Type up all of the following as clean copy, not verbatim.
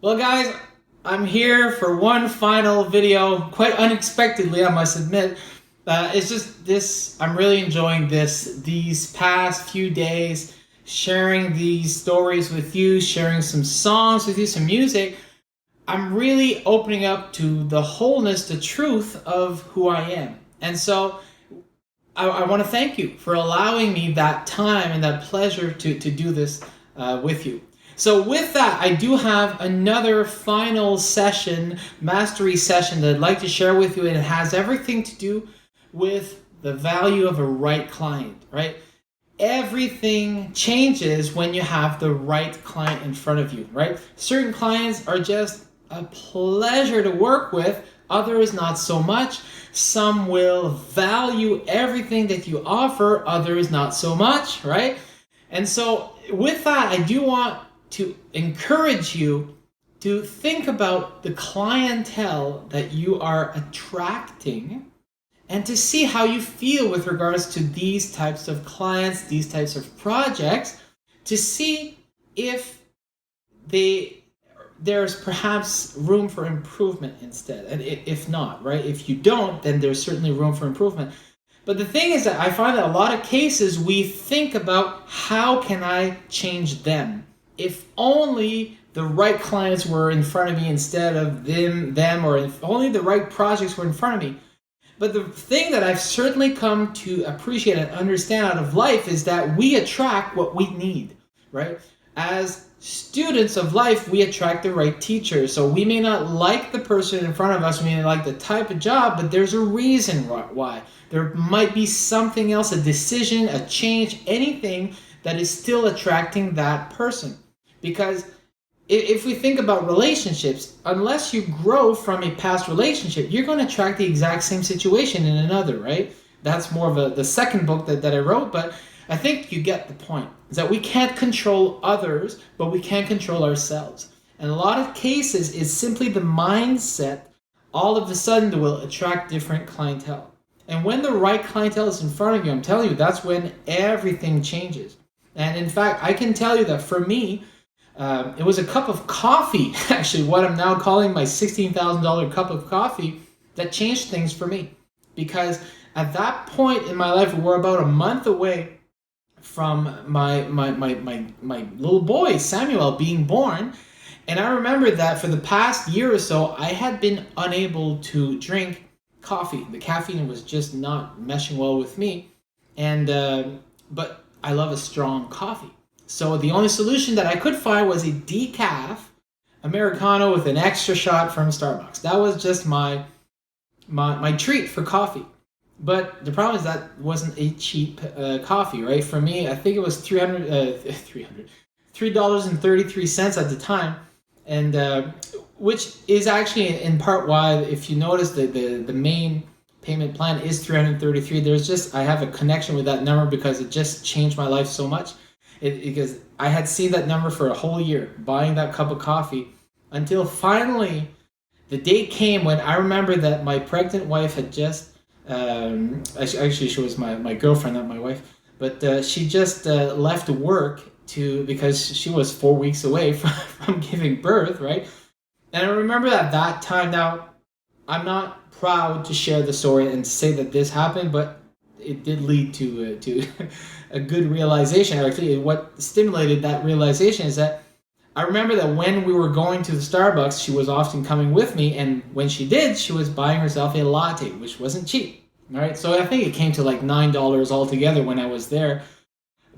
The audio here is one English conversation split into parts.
Well, guys, I'm here for one final video, quite unexpectedly, I must admit. It's just this, I'm really enjoying these past few days, sharing these stories with you, sharing some songs with you, some music. I'm really opening up to the wholeness, the truth of who I am. And so I want to thank you for allowing me that time and that pleasure to do this with you. So, with that, I do have another final session, mastery session, that I'd like to share with you, and it has everything to do with the value of a right client, right? Everything changes when you have the right client in front of you, right? Certain clients are just a pleasure to work with, others not so much. Some will value everything that you offer, others not so much, right? And so, with that, I do want to encourage you to think about the clientele that you are attracting and to see how you feel with regards to these types of clients, these types of projects, to see if there's perhaps room for improvement instead. And if not, right? If you don't, then there's certainly room for improvement. But the thing is that I find that a lot of cases we think about how can I change them? If only the right clients were in front of me instead of them, or if only the right projects were in front of me. But the thing that I've certainly come to appreciate and understand out of life is that we attract what we need, right? As students of life, we attract the right teachers. So we may not like the person in front of us, we may not like the type of job, but there's a reason why. There might be something else, a decision, a change, anything that is still attracting that person. Because if we think about relationships, unless you grow from a past relationship, you're going to attract the exact same situation in another, right? That's more of the second book that I wrote, but I think you get the point. Is that we can't control others, but we can control ourselves. And a lot of cases, it's simply the mindset all of a sudden will attract different clientele. And when the right clientele is in front of you, I'm telling you, that's when everything changes. And in fact, I can tell you that for me, it was a cup of coffee, actually, what I'm now calling my $16,000 cup of coffee, that changed things for me. Because at that point in my life, we're about a month away from my little boy, Samuel, being born. And I remember that for the past year or so, I had been unable to drink coffee. The caffeine was just not meshing well with me. But I love a strong coffee. So the only solution that I could find was a decaf Americano with an extra shot from Starbucks. That was just my treat for coffee. But the problem is that wasn't a cheap coffee, right? For me, I think it was $3.33 at the time, and which is actually in part why, if you notice, the main payment plan is $333. There's just, I have a connection with that number because it just changed my life so much. Because I had seen that number for a whole year, buying that cup of coffee, until finally the date came when I remember that my pregnant wife had just, actually she was my girlfriend, not my wife, but she just left work because she was 4 weeks away from giving birth, right? And I remember at that time, now I'm not proud to share the story and say that this happened, but it did lead to a good realization. Actually, what stimulated that realization is that I remember that when we were going to the Starbucks, she was often coming with me, and when she did, she was buying herself a latte, which wasn't cheap. All right, so I think it came to like $9 altogether when I was there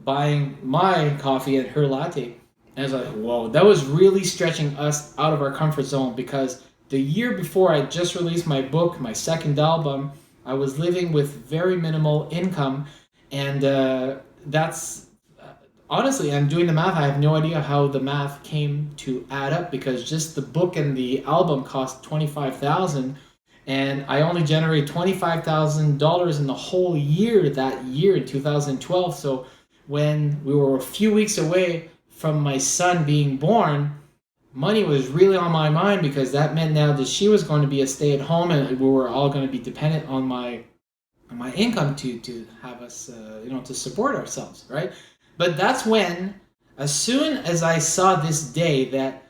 buying my coffee and her latte. And I was like, whoa, that was really stretching us out of our comfort zone, because the year before I just released my book, my second album, I was living with very minimal income, and that's honestly, I'm doing the math. I have no idea how the math came to add up, because just the book and the album cost $25,000, and I only generated $25,000 in the whole year that year in 2012. So when we were a few weeks away from my son being born, money was really on my mind, because that meant now that she was going to be a stay-at-home, and we were all going to be dependent on my income to have us, to support ourselves, right? But that's when, as soon as I saw this day that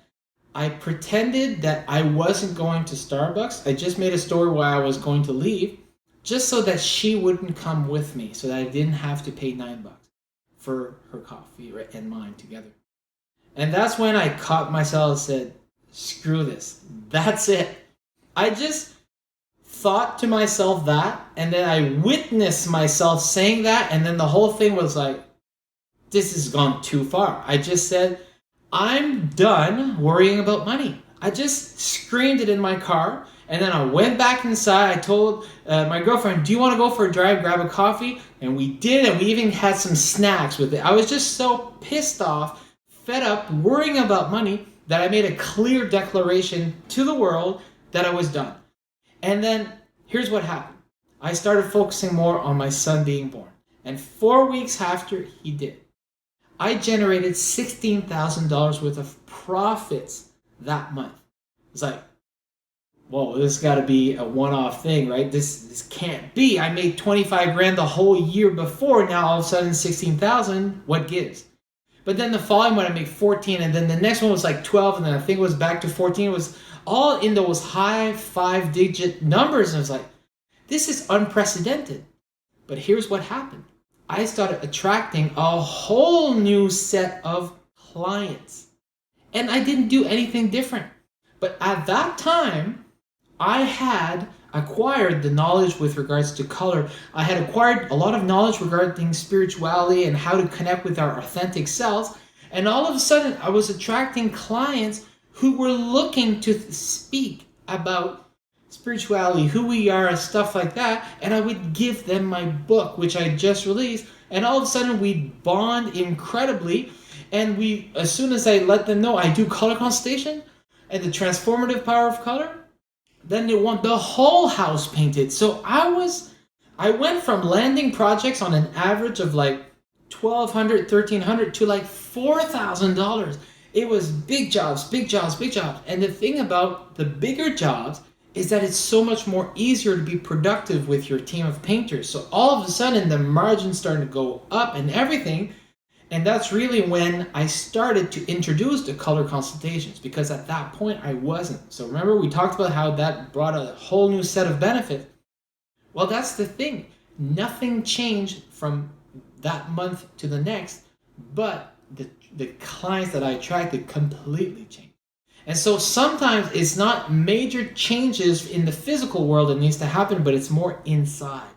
I pretended that I wasn't going to Starbucks. I just made a story where I was going to leave, just so that she wouldn't come with me, so that I didn't have to pay $9 for her coffee, right, and mine together. And that's when I caught myself and said, screw this. That's it. I just thought to myself that, and then I witnessed myself saying that, and then the whole thing was like, this has gone too far. I just said, I'm done worrying about money. I just screamed it in my car, and then I went back inside. I told my girlfriend, do you want to go for a drive, grab a coffee? And we did, and we even had some snacks with it. I was just so pissed off, fed up, worrying about money, that I made a clear declaration to the world that I was done. And then here's what happened. I started focusing more on my son being born. And 4 weeks after he did, I generated $16,000 worth of profits that month. It's like, whoa, this got to be a one-off thing, right? This can't be. I made 25 grand the whole year before. Now all of a sudden 16,000. What gives? But then the following one I made 14, and then the next one was like 12, and then I think it was back to 14. It was all in those high 5-digit numbers, and I was like, this is unprecedented. But here's what happened. I started attracting a whole new set of clients. And I didn't do anything different. But at that time, I had acquired the knowledge with regards to color. I had acquired a lot of knowledge regarding spirituality and how to connect with our authentic selves. And all of a sudden, I was attracting clients who were looking to speak about spirituality, who we are, and stuff like that. And I would give them my book, which I just released. And all of a sudden, we'd bond incredibly. And as soon as I let them know I do color constellation and the transformative power of color, then they want the whole house painted. So I went from landing projects on an average of like $1,200, $1,300 to like $4,000. It was big jobs, big jobs, big jobs. And the thing about the bigger jobs is that it's so much more easier to be productive with your team of painters. So all of a sudden the margins started to go up and everything. And that's really when I started to introduce the color consultations, because at that point I wasn't. So remember we talked about how that brought a whole new set of benefits. Well, that's the thing. Nothing changed from that month to the next, but the clients that I attracted completely changed. And so sometimes it's not major changes in the physical world that needs to happen, but it's more inside.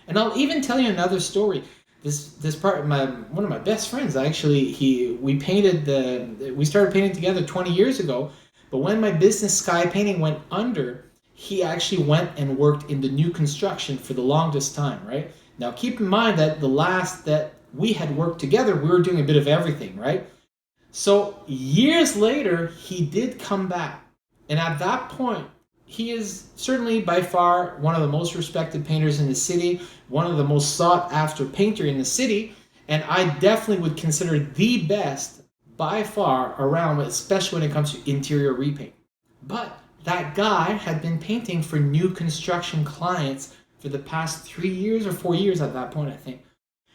And I'll even tell you another story. This part, one of my best friends, actually, we started painting together 20 years ago, but when my business Sky Painting went under, he actually went and worked in the new construction for the longest time, right? Now keep in mind that the last that we had worked together, we were doing a bit of everything, right? So years later, he did come back. And at that point, he is certainly by far one of the most respected painters in the city, one of the most sought after painter in the city, and I definitely would consider the best by far around, especially when it comes to interior repaint. But that guy had been painting for new construction clients for the past 3 years or 4 years at that point, I think.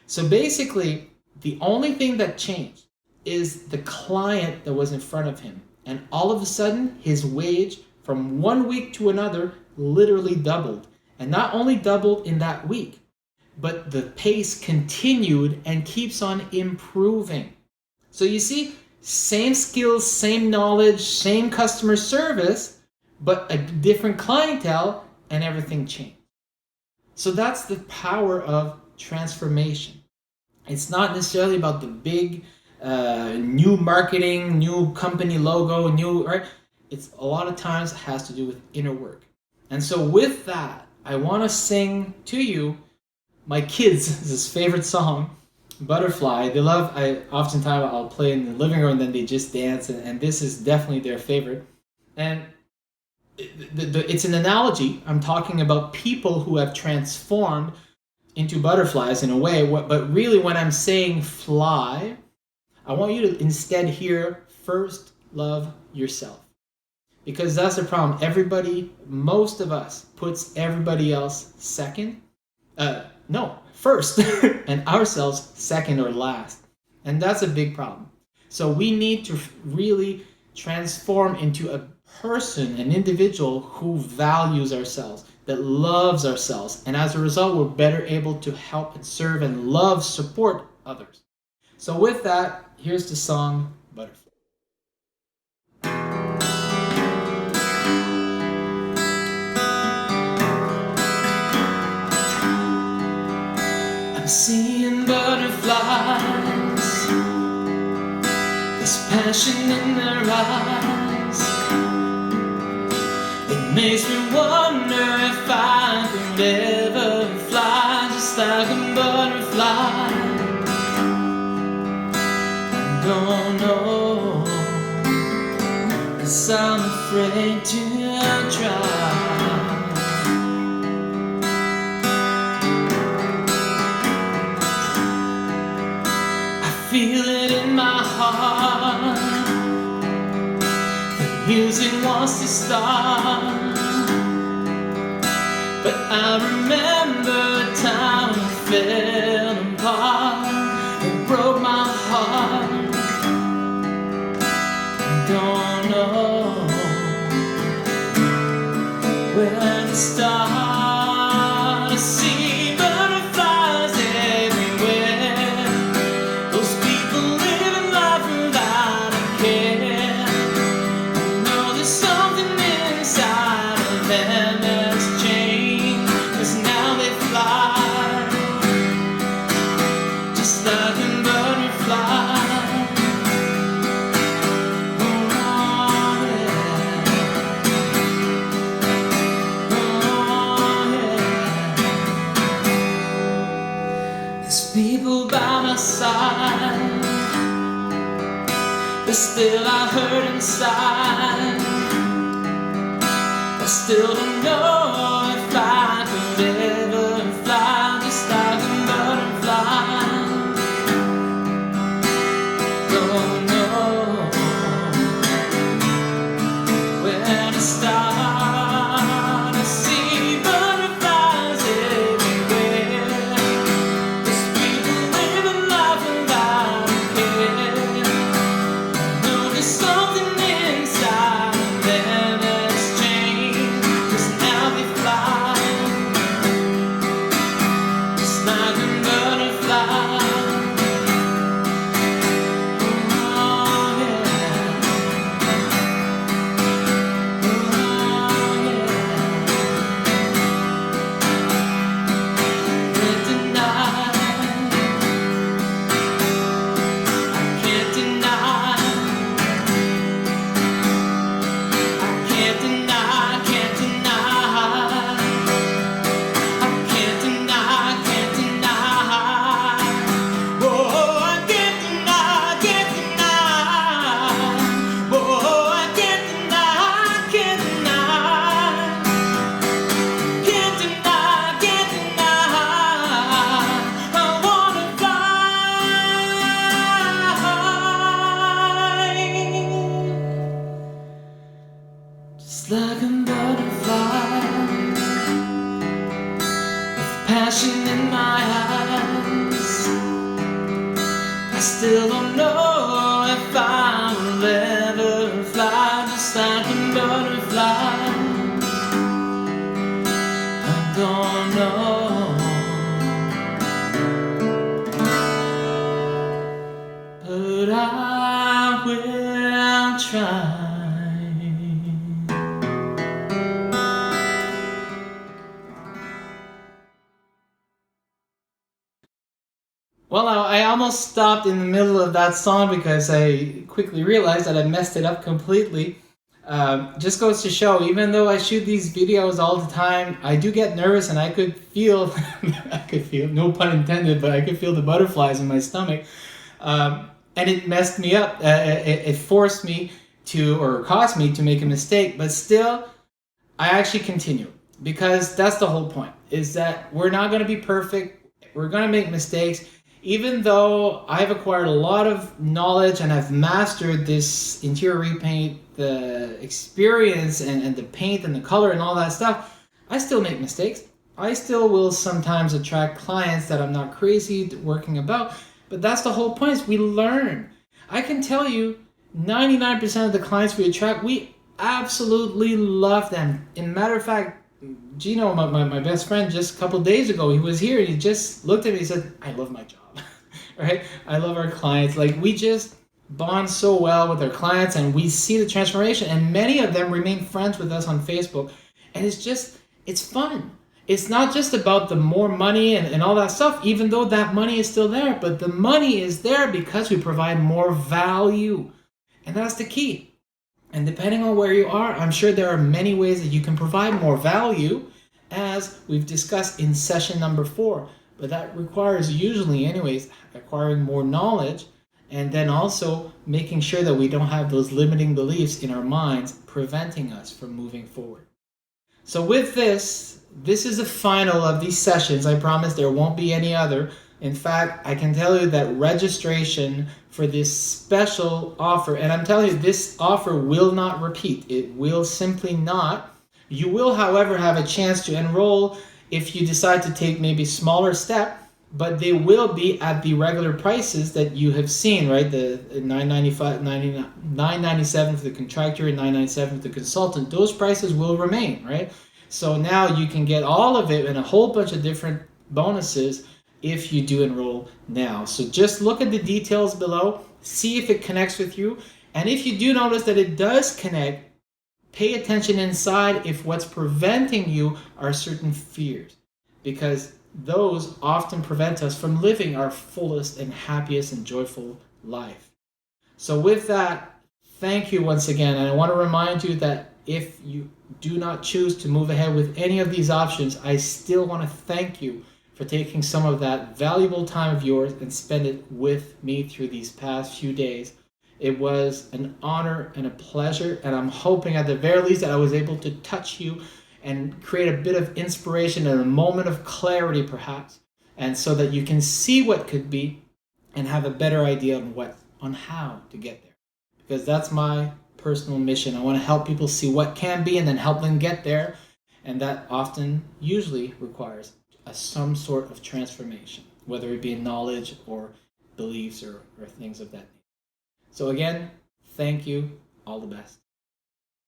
So basically, the only thing that changed is the client that was in front of him. And all of a sudden, his wage from 1 week to another literally doubled. And not only doubled in that week, but the pace continued and keeps on improving. So you see, same skills, same knowledge, same customer service, but a different clientele, and everything changed. So that's the power of transformation. It's not necessarily about the big new marketing, new company logo, right? It's a lot of times has to do with inner work. And so with that, I want to sing to you my kids' favorite song, Butterfly. They love, oftentimes I'll play in the living room and then they just dance, and this is definitely their favorite. And it's an analogy. I'm talking about people who have transformed into butterflies in a way, but really when I'm saying fly, I want you to instead hear first love yourself. Because that's the problem. Most of us puts everybody else second. First. And ourselves second or last. And that's a big problem. So we need to really transform into a person, an individual who values ourselves, that loves ourselves. And as a result, we're better able to help and serve and love, support others. So with that, here's the song Butterfly. I'm seeing butterflies, there's passion in their eyes. It makes me wonder if I could ever fly just like a butterfly. I don't know, 'cause I'm afraid to try. Feel it in my heart, the music wants to start, but I remember a time we fell apart. It broke my heart. I don't know where to start. I see butterflies everywhere, those people living life without a care. I know there's something inside of them that's changed, 'cause now they fly just like a butterfly. Oh, yeah. Oh, yeah. There's people by my side, but still I hurt inside. I still don't know if I could ever fly just like a butterfly. Don't know where to start. I see butterflies everywhere, there's people living life without a care. No, there's something inside of them that's changed, 'cause now they fly just like a butterfly. Oh, yeah. Oh, yeah. Can't deny, I can't deny, I can't deny, can't deny, I can't deny, can't deny. Oh, I can't deny, can't deny. Oh, I can't deny, can't deny. Can't deny, can't deny. I wanna fly just like a butterfly, with passion in my eyes. I still don't know if I will ever fly just like a butterfly. I don't know, but I will try. Well, I almost stopped in the middle of that song because I quickly realized that I messed it up completely. Just goes to show, even though I shoot these videos all the time, I do get nervous, and I could feel, no pun intended, but I could feel the butterflies in my stomach. And it messed me up. It forced me to, or caused me to make a mistake, but still, I actually continue, because that's the whole point, is that we're not going to be perfect. We're going to make mistakes. Even though I've acquired a lot of knowledge and I've mastered this interior repaint, the experience and the paint and the color and all that stuff, I still make mistakes. I still will sometimes attract clients that I'm not crazy working about, but that's the whole point, is we learn. I can tell you 99% of the clients we attract, we absolutely love them. In matter of fact, Gino, my best friend, just a couple days ago, he was here and he just looked at me and said, I love my job, right? I love our clients. Like, we just bond so well with our clients and we see the transformation, and many of them remain friends with us on Facebook. And it's fun. It's not just about the more money and all that stuff, even though that money is still there, but the money is there because we provide more value. And that's the key. And depending on where you are, I'm sure there are many ways that you can provide more value, as we've discussed in session number 4. But that requires, usually anyways, acquiring more knowledge, and then also making sure that we don't have those limiting beliefs in our minds preventing us from moving forward. So with this is the final of these sessions. I promise there won't be any other. In fact, I can tell you that registration for this special offer, and I'm telling you, this offer will not repeat. It will simply not. You will, however, have a chance to enroll if you decide to take maybe a smaller step, but they will be at the regular prices that you have seen, right? The $995, $997 for the contractor and $997 for the consultant. Those prices will remain, right? So now you can get all of it and a whole bunch of different bonuses if you do enroll now. So just look at the details below, see if it connects with you. And if you do notice that it does connect, pay attention inside if what's preventing you are certain fears, because those often prevent us from living our fullest and happiest and joyful life. So with that, thank you once again. And I want to remind you that if you do not choose to move ahead with any of these options, I still want to thank you for taking some of that valuable time of yours and spend it with me through these past few days. It was an honor and a pleasure, and I'm hoping at the very least that I was able to touch you and create a bit of inspiration and a moment of clarity perhaps, and so that you can see what could be and have a better idea on how to get there. Because that's my personal mission. I want to help people see what can be and then help them get there, and that often usually requires some sort of transformation, whether it be in knowledge or beliefs or things of that nature. So again, thank you. All the best.